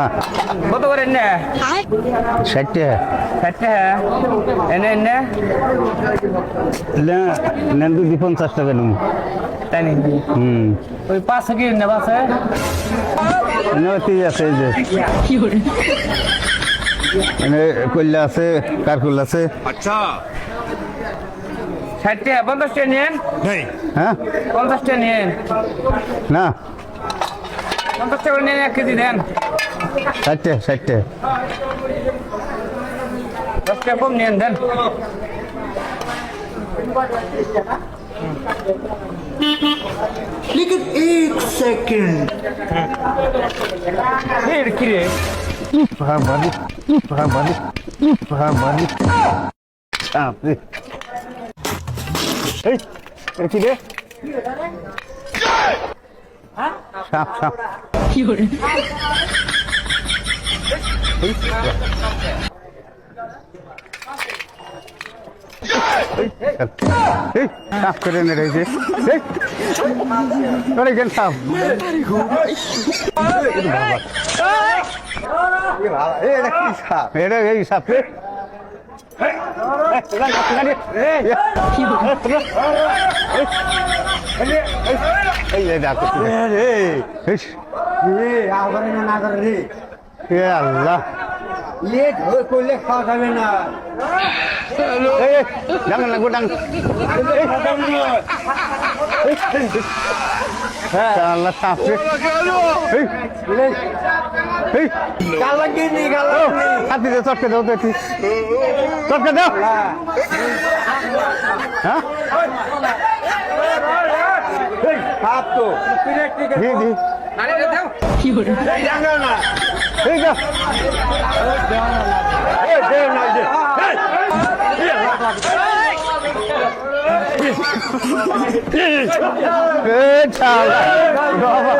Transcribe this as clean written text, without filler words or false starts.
হ্যাঁ কত করে এনে 60 টাকা 60 টাকা এনে এনে নেন যদি 50 টাকা নেব তাই নাকি ওই পাশে কি এনে পাশে ঠিক আছে এই যে এনে কল্লা আছে কারকুল আছে 60 টাকা 50 টাকা নিন হ্যাঁ 50 টাকা নিন না 50 টাকা নিন 1 কেজি দেন 60 টাকা 60 টাকা 10 টাকা কম নিন দেন लेकिन एक सेकंड এর কি রে ভাবি আপনি এই কি রে সাপ সাপ এই সাপ করে এনে রয়েছে কেন সাপ এটা এই সাপ রে আল্লাহ ये कोयले खावा যাবে না ডাং লাগবো ডাং আল্লাহ সাপ রে গালাগিনি হাতি দে চটকে দাও তো চটকে দাও হ্যাঁ হাত তো দি দি নানি রে দাও জানো না ঠিক আছে এ দে না দে চালা বাবা